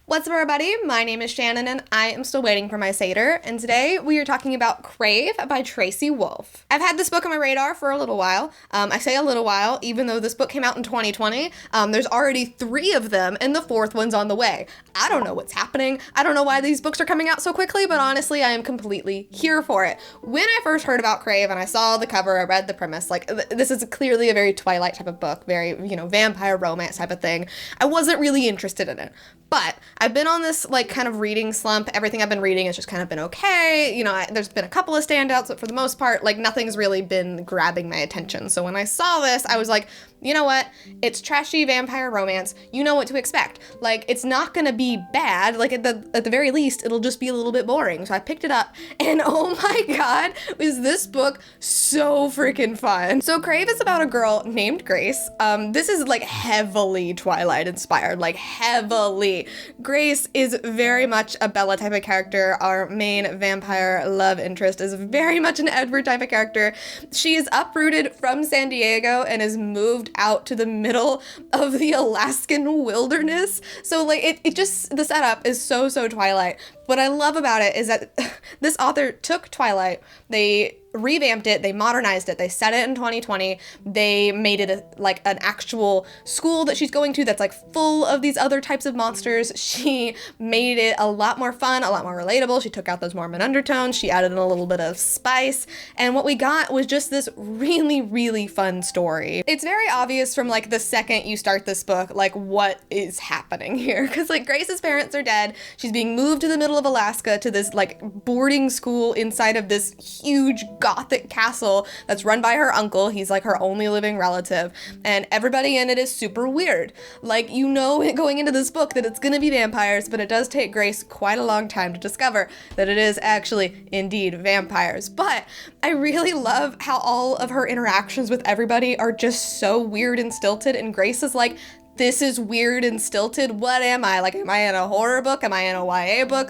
What's up, everybody? My name is Shannon and I am still waiting for my Satyr, and today we are talking about Crave by Tracy Wolff. I've had this book on my radar for a little while. I say a little while, even though this book came out in 2020. There's already 3 of them and the 4th one's on the way. I don't know what's happening. I don't know why these books are coming out so quickly, but honestly, I am completely here for it. When I first heard about Crave and I saw the cover, I read the premise, like, this is clearly a very Twilight type of book, very, vampire romance type of thing. I wasn't really interested in it. But I've been on this kind of reading slump. Everything I've been reading has just kind of been okay. There's been a couple of standouts, but for the most part, nothing's really been grabbing my attention. So when I saw this, I was like, you know what? It's trashy vampire romance. You know what to expect. It's not gonna be bad. At the very least, it'll just be a little bit boring. So I picked it up, and oh my god, is this book so freaking fun. So Crave is about a girl named Grace. This is heavily Twilight inspired, heavily. Grace is very much a Bella type of character. Our main vampire love interest is very much an Edward type of character. She is uprooted from San Diego and is moved out to the middle of the Alaskan wilderness. So the setup is so Twilight. What I love about it is that this author took Twilight, they revamped it, they modernized it, they set it in 2020, they made it an actual school that she's going to that's full of these other types of monsters. She made it a lot more fun, a lot more relatable. She took out those Mormon undertones, she added in a little bit of spice, and what we got was just this really fun story. It's very obvious from the second you start this book what is happening here, because Grace's parents are dead. She's being moved to the middle of Alaska to this boarding school inside of this huge gothic castle that's run by her uncle. He's her only living relative, and everybody in it is super weird. Going into this book that it's gonna be vampires, but it does take Grace quite a long time to discover that it is actually indeed vampires. But I really love how all of her interactions with everybody are just so weird and stilted, and Grace is this is weird and stilted. What am I? Am I in a horror book? Am I in a YA book?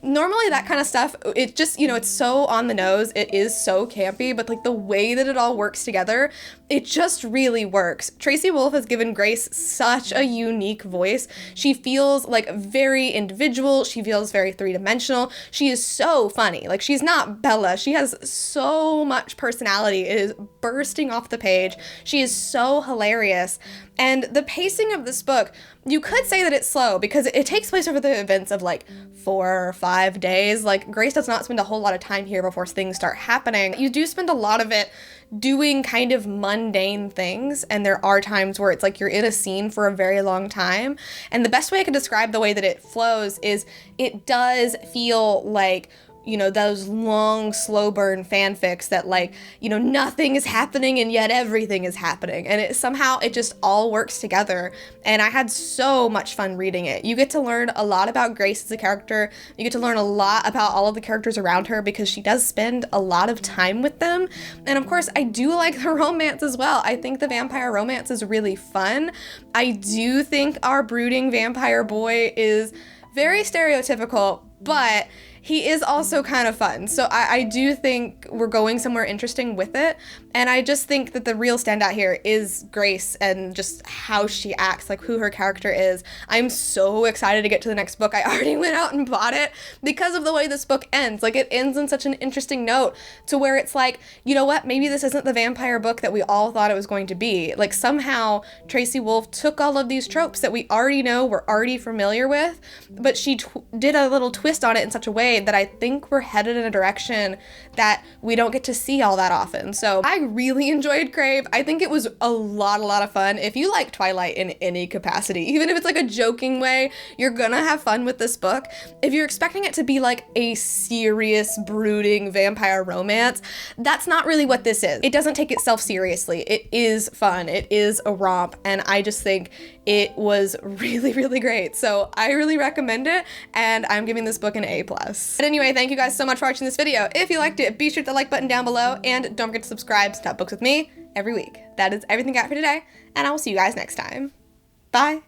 Normally that kind of stuff, it just, it's so on the nose. It is so campy, but the way that it all works together, it just really works. Tracy Wolff has given Grace such a unique voice. She feels very individual. She feels very three-dimensional. She is so funny. She's not Bella. She has so much personality. It is bursting off the page. She is so hilarious. And the pacing of this book, you could say that it's slow because it takes place over the events of 4 or 5 days. Grace does not spend a whole lot of time here before things start happening. You do spend a lot of it doing kind of mundane things, and there are times where it's you're in a scene for a very long time. And the best way I could describe the way that it flows is it does feel those long, slow burn fanfics that nothing is happening and yet everything is happening. And it just all works together. And I had so much fun reading it. You get to learn a lot about Grace as a character. You get to learn a lot about all of the characters around her because she does spend a lot of time with them. And of course, I do like the romance as well. I think the vampire romance is really fun. I do think our brooding vampire boy is very stereotypical, but he is also kind of fun. So I do think we're going somewhere interesting with it. And I just think that the real standout here is Grace and just how she acts, who her character is. I'm so excited to get to the next book. I already went out and bought it because of the way this book ends. It ends on such an interesting note to where it's you know what? Maybe this isn't the vampire book that we all thought it was going to be. Somehow Tracy Wolff took all of these tropes that we already know, we're already familiar with, but she did a little twist on it in such a way that I think we're headed in a direction that we don't get to see all that often. So I really enjoyed Crave. I think it was a lot of fun. If you like Twilight in any capacity, even if it's a joking way, you're gonna have fun with this book. If you're expecting it to be a serious, brooding vampire romance, that's not really what this is. It doesn't take itself seriously. It is fun. It is a romp. And I just think it was really great. So I really recommend it. And I'm giving this book an A+. But anyway, thank you guys so much for watching this video. If you liked it, be sure to hit the like button down below and don't forget to subscribe to Talk Books with me every week. That is everything I got for today, and I will see you guys next time. Bye.